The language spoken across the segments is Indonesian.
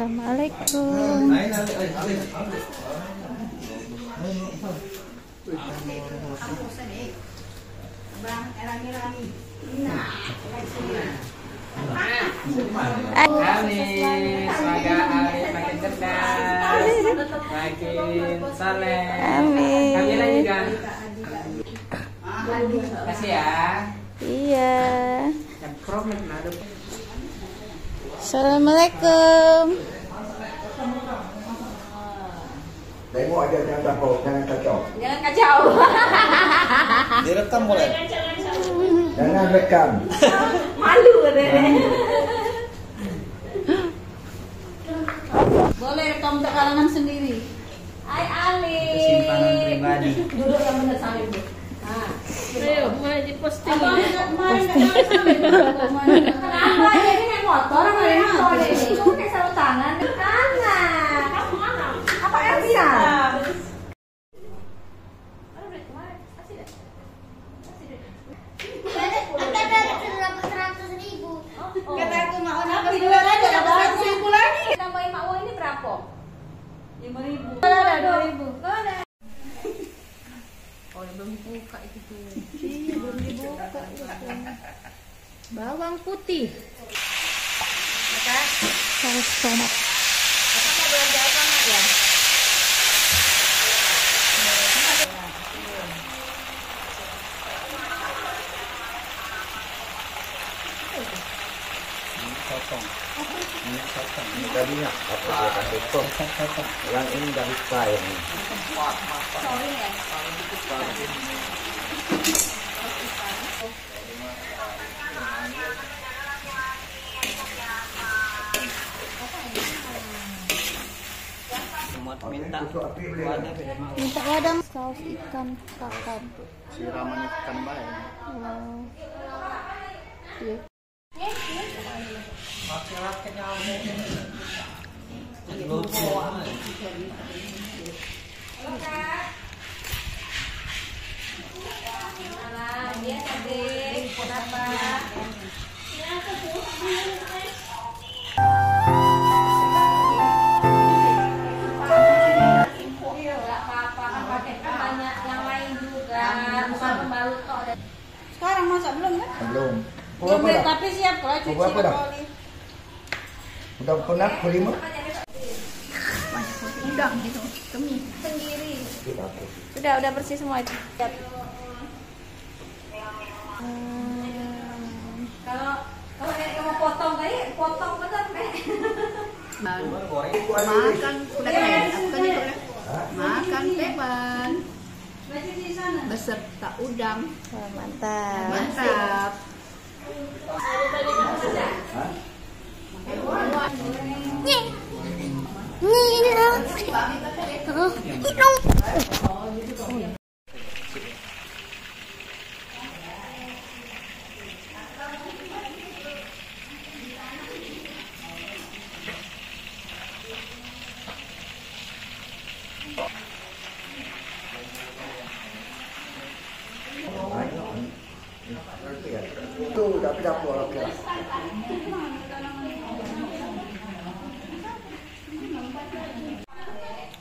Assalamualaikum. Amin, semoga Alif makin cerdas, makin saleh. Amin. Kamila juga. Kasih ya. Iya. Assalamualaikum. Tengok aja jangan kacau. Jangan kacau. Direkam boleh? Jangan rekam. Malu katanya. Boleh rekam untuk kalangan sendiri. Hai Ali. Simpanan pribadi. Duduk yang benar sama ibu. Ayo, mulai diposting. Kenapa jadi naik motor sama motor ini? Kamu kayak sarung tangan. Tangan. Apa Elsa? Kata aku mau nabi 200 dapat 100.000 lagi. Tambahin mak uang ini berapa? 5.000. Ada 2.000. Oh, belum dibuka itu tuh. Iya, belum dibuka itu. Bawang putih. Saus tomat. Apa mau belanja apa mak ya? Minyak sotong. Udah minyak. Apa dia kasih sotong? Yang ini dari fry yang ini. Sorry ya. Minta Minta wadah saus ikan kakap. Siraman ikan baik. Wow. Iya. Dia tadi kenapa? Sekarang masa belum kan? Belum. Belum beli, tapi siap kalau cuci Berapa dah? oli. Udah pernah kelima? Udang gitu. Demi. Sendiri. Udah bersih semua itu. Kalau kayak mau potong kayak potong bener nih. Makan kuda makan teban Masih di sana. beserta udang. Oh, mantap. Mantap. Itu tapi dapur oke lah.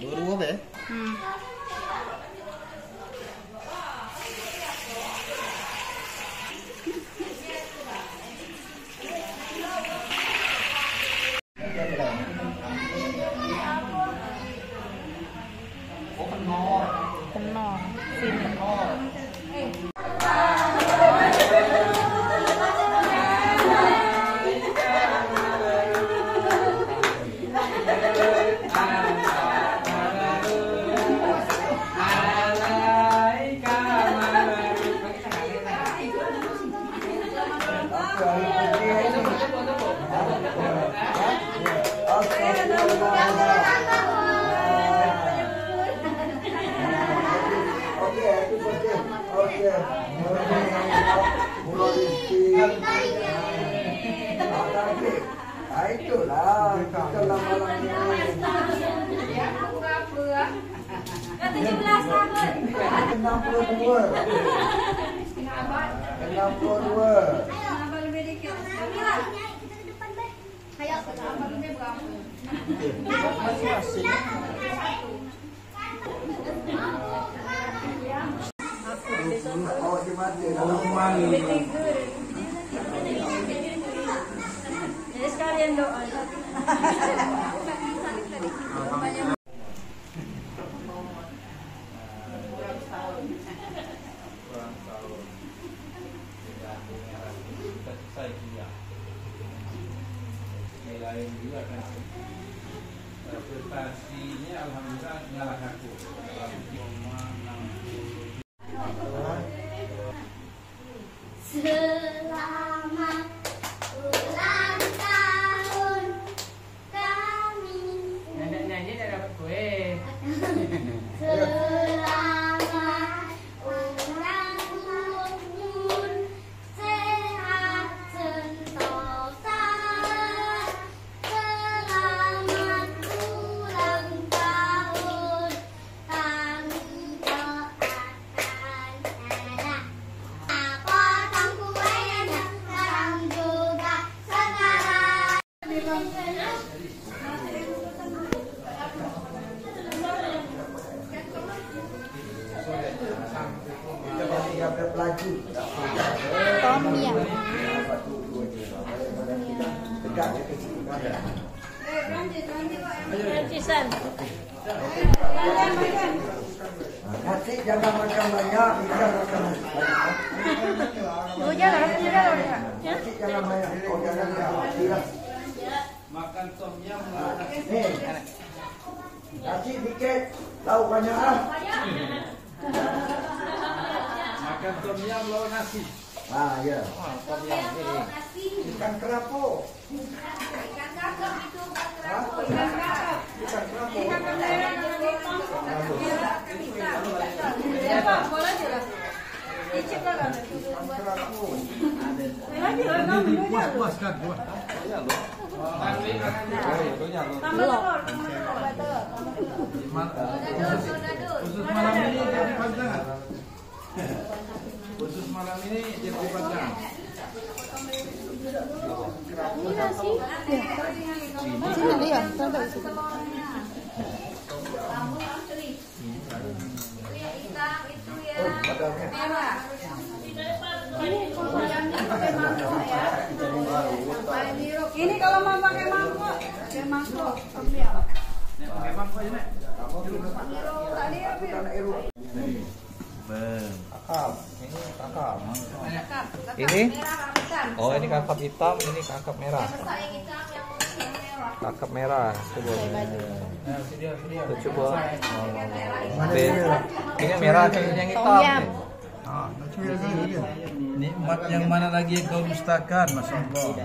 Dua be? Kenal. Sini. Itulah kita lama-lama. 17 tahun. 62. 62. Nambah lebih dikit. Ayo, nambah lebih berapa? Jadi sekalian doa. Lain juga kan prestasinya alhamdulillah ngalah aku 0,60. Selamat ulang tahun kami. Nyanyi udah dapat kue. Selamat ulang tahun, sehat sentosa. Selamat ulang tahun, kami doakan enak. Potong kuenya, sekarang juga sekarang. Tom yum. Cisan. Nasi jangan makan banyak, ikan makan banyak. Nasi jangan banyak, oh jangan banyak. Makan tom yum Nih, nasi dikit, lauk banyak ah. makan tom yum lawan nasi. Ah ya, Tom yum ini. ikan kerapu. Hah? Ikan kerapu. Puas-puaskan gua. Khusus malam ini jadi panjang. Khusus malam ini jadi panjang. Ini nasi. Ya. Sini ada ya? Ada di situ. Oh, padahal. Ini kalau mau pakai mangkok, pakai mangkok. Pakai mangkok aja, Nek. Kakap, ini kakap. Ini? Oh, ini kakap hitam, ini kakap merah. Kakap merah. Coba. Coba. Ini merah, ini yang hitam. Tom yum. Nikmat yang mana lagi yang kau dustakan, Masya Allah.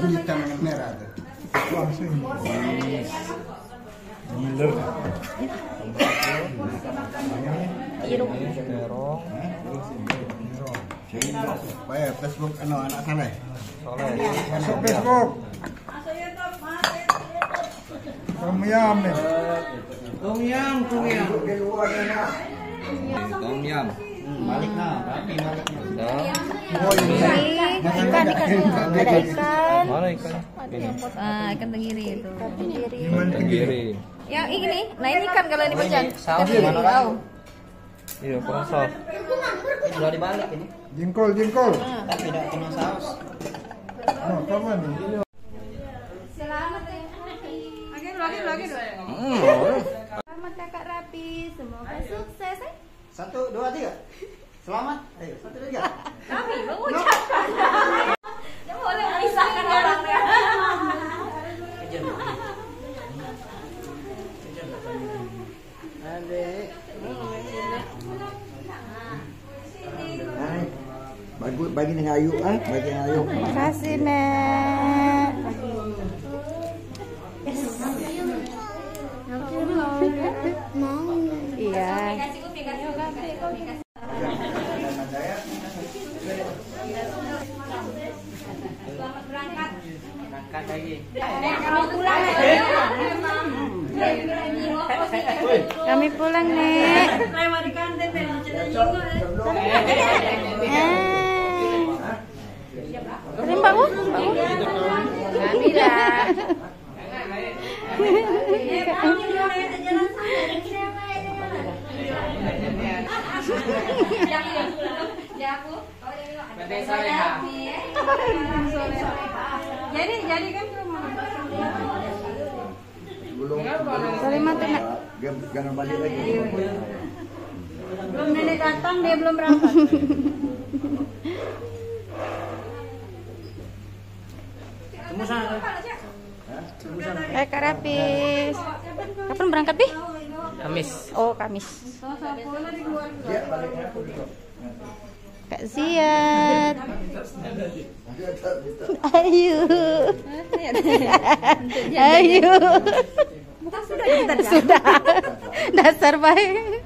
Hitam dengan merah tuh. Irung. Terong. Baik, Facebook anak saleh. Soleh. Masuk Facebook. Tom yum nih. Tom yum. Di luar sana. Tom yum. Balik nah, tapi balik. Udah. Oh ini. Ikan. Ada ikan. Mana ikan? Ada yang pot. Ikan tenggiri itu. Ikan tenggiri. Tenggiri. Yang ini, nah ini ikan kalau ini Macan. Saus Tenggiri. mana lagi? Tahu. Iya, kurang saus. Sudah dibalik ini. Jengkol. Tapi tidak kena saus. Oh, kapan nih? Selamat lagi. Selamat kakak Rapi. Semoga sukses. 1, 2, 3. Selamat. Ayo, 1, 2, 3. Kami mengucapkan. Dia boleh memisahkan orangnya. Bagi dengan Ayu, bagi dengan Ayu. Terima kasih, Nek. Iya. Selamat berangkat. Berangkat lagi. Kami pulang. Kami pulang, Nek. Lewat di kantin, Terima Mbakmu? Nabila. Jadi kan Soleman tuh nak. Jangan balik lagi. belum nenek datang dia belum berangkat. Kak Rafis. Kapan berangkat, Bi? Kamis. Oh, Kamis. Dia baliknya aku dulu. Kak Ziad. Ayu. Ayu. Sudah. Dasar baik.